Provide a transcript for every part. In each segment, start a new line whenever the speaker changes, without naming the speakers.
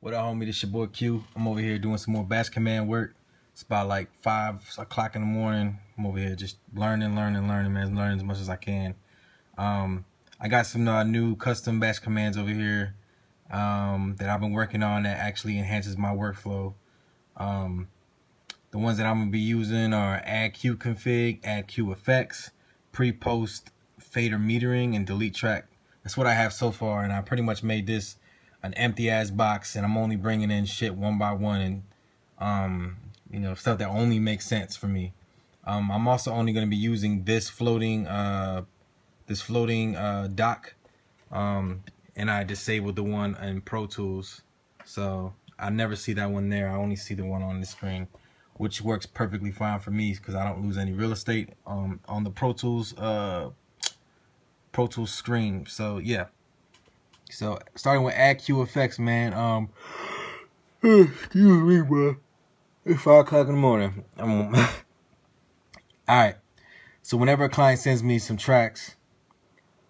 What up, homie? This your boy Q. I'm over here doing some more bash command work. It's about like 5 o'clock in the morning. I'm over here just learning, man. Learning as much as I can. I got some new custom bash commands over here that I've been working on that actually enhances my workflow. The ones that I'm going to be using are add Q config, add Q effects, pre-post fader metering, and delete track. That's what I have so far, and I pretty much made this an empty ass box, and I'm only bringing in shit one by one, and stuff that only makes sense for me. I'm also only going to be using this floating dock, and I disabled the one in Pro Tools, so I never see that one there. I only see the one on the screen, which works perfectly fine for me because I don't lose any real estate on the Pro Tools screen. So yeah. So starting with add Q effects, man. Excuse me, bro. It's 5 o'clock in the morning. All right. So whenever a client sends me some tracks,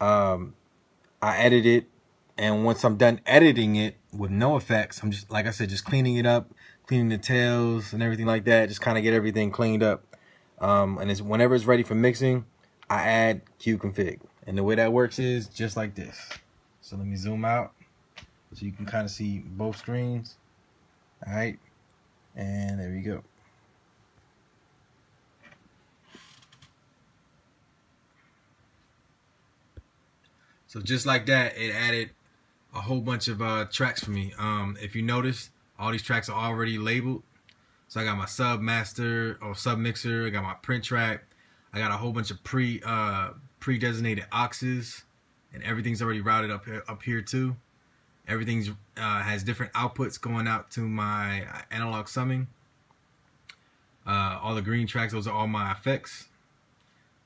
I edit it, and once I'm done editing it with no effects, I'm just, like I said, just cleaning it up, cleaning the tails and everything like that. Just kind of get everything cleaned up. And whenever it's ready for mixing, I add Q config, and the way that works is just like this. So let me zoom out so you can kind of see both screens. All right, and there we go. So just like that, it added a whole bunch of tracks for me. If you notice, all these tracks are already labeled. So I got my sub master or sub mixer. I got my print track. I got a whole bunch of pre-designated auxes, and everything's already routed up here too. Everything's has different outputs going out to my analog summing. All the green tracks, those are all my effects,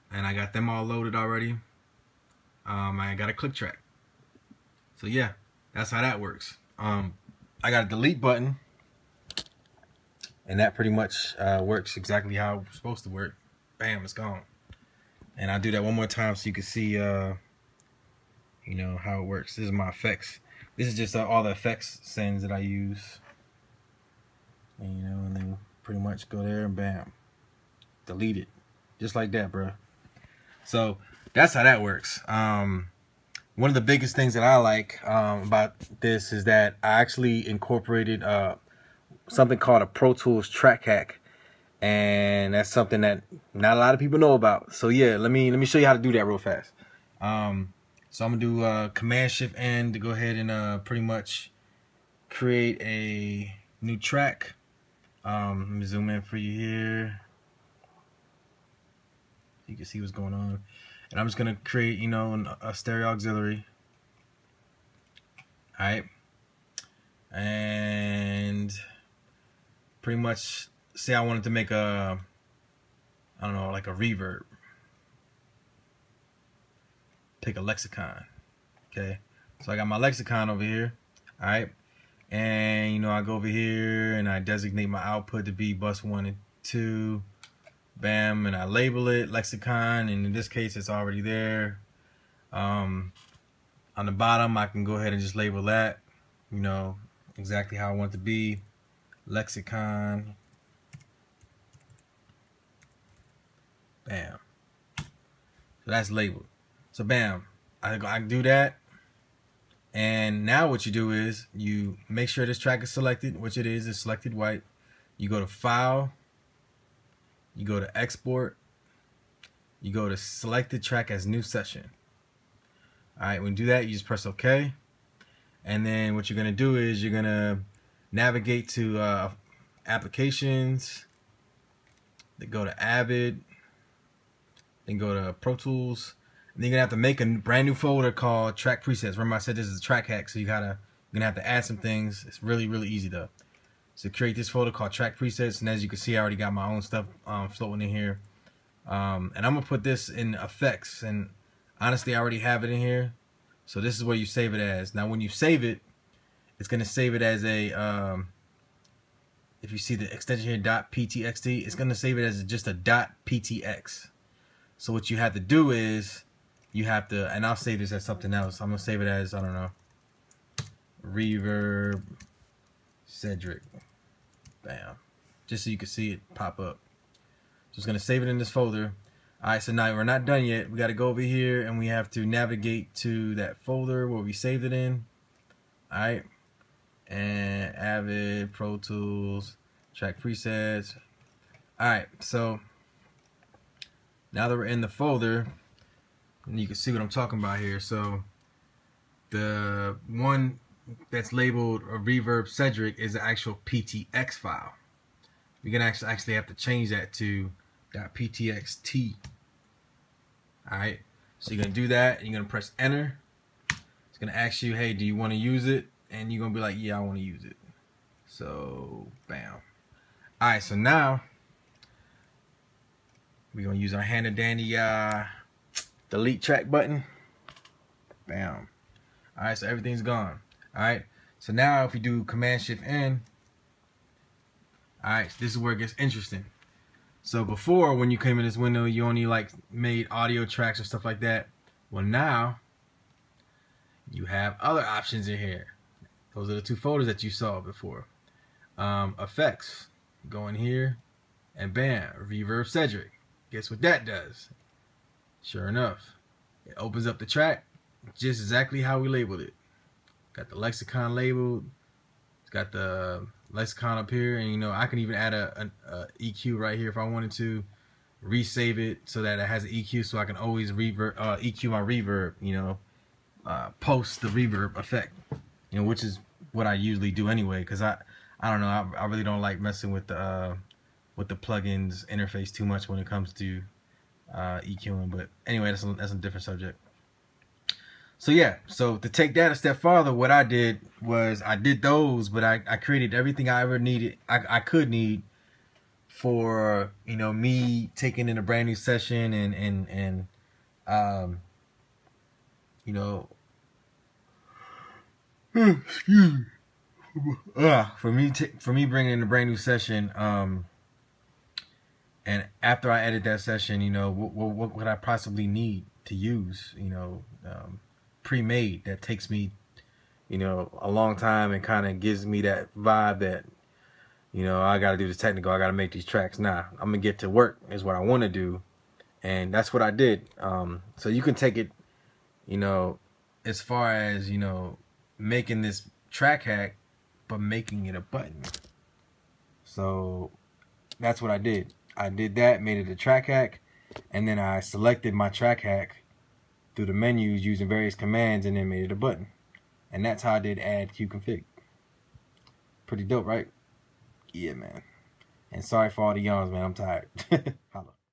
and I got them all loaded already. I got a click track. So yeah, that's how that works. I got a delete button, and that pretty much works exactly how it's supposed to work. Bam, it's gone. And I'll do that one more time so you can see how it works. This is my effects. This is just all the effects sends that I use. And then pretty much go there and bam, delete it. Just like that, bro. So that's how that works. One of the biggest things that I like about this is that I actually incorporated something called a Pro Tools track hack, and that's something that not a lot of people know about. So yeah, let me show you how to do that real fast. So I'm gonna do Command Shift N to go ahead and pretty much create a new track. Let me zoom in for you here. You can see what's going on. And I'm just gonna create, a stereo auxiliary. All right. And pretty much say I wanted to make like a reverb. Take a lexicon. Okay. So I got my lexicon over here. All right. And I go over here and I designate my output to be bus 1 and 2. Bam, and I label it lexicon, and in this case it's already there. On the bottom I can go ahead and just label that, exactly how I want it to be. Lexicon. Bam. So that's labeled. So bam, I do that. And now what you do is you make sure this track is selected, which it is. It's selected white. You go to File, you go to Export, you go to Select the track as New Session. Alright, when you do that, you just press OK. And then what you're going to do is you're going to navigate to Applications, then go to Avid, then go to Pro Tools. And then you're going to have to make a brand new folder called Track Presets. Remember I said this is a track hack, so you're going to have to add some things. It's really, really easy though. So create this folder called Track Presets, and as you can see, I already got my own stuff floating in here. And I'm going to put this in Effects, and honestly, I already have it in here. So this is where you save it as. Now when you save it, it's going to save it as a, if you see the extension here, .ptxt, it's going to save it as just a .ptx. So what you have to do is, you have to, and I'll save this as something else. I'm going to save it as, I don't know, reverb Cedric. Bam. Just so you can see it pop up. Just gonna save it in this folder. Alright, so now we're not done yet. We gotta go over here and we have to navigate to that folder where we saved it in. Alright. And Avid, Pro Tools, track presets. Alright, so now that we're in the folder, and you can see what I'm talking about here. So the one that's labeled a Reverb Cedric is the actual PTX file. You're gonna actually have to change that to .ptxt. Alright, so you're gonna do that and you're gonna press enter. It's gonna ask you, hey, do you want to use it? And you're gonna be like, yeah, I want to use it. So bam. Alright, so now we're gonna use our handy dandy delete track button. Bam. Alright, so everything's gone. Alright, so now if we do Command Shift N, alright, this is where it gets interesting. So before, when you came in this window, you only like made audio tracks or stuff like that. Well, now you have other options in here. Those are the two folders that you saw before. Effects. Go in here and bam, Reverb Cedric. Guess what that does? Sure enough, it opens up the track just exactly how we labeled it. Got the lexicon labeled. It's got the lexicon up here, and you know I can even add a EQ right here if I wanted to. Resave it so that it has an EQ, so I can always EQ my reverb. You know, post the reverb effect. You know, which is what I usually do anyway, because I don't know, I really don't like messing with the plugins interface too much when it comes to EQing. But anyway, that's a different subject. So yeah, so to take that a step farther, what I did was I did those, but I created everything I ever needed, I could need for, you know, me taking in a brand new session and you know, excuse me, for me bringing in a brand new session, and after I edit that session, you know, what would I possibly need to use, you know, pre-made that takes me, you know, a long time and kind of gives me that vibe that, you know, I got to do this technical, I got to make these tracks. Nah, I'm gonna get to work is what I want to do, and that's what I did. So you can take it, you know, as far as, you know, making this track hack, but making it a button. So that's what I did. I did that, made it a track hack, and then I selected my track hack through the menus using various commands and then made it a button. And that's how I did add qconfig. Pretty dope, right? Yeah, man. And sorry for all the yawns, man. I'm tired. Holla.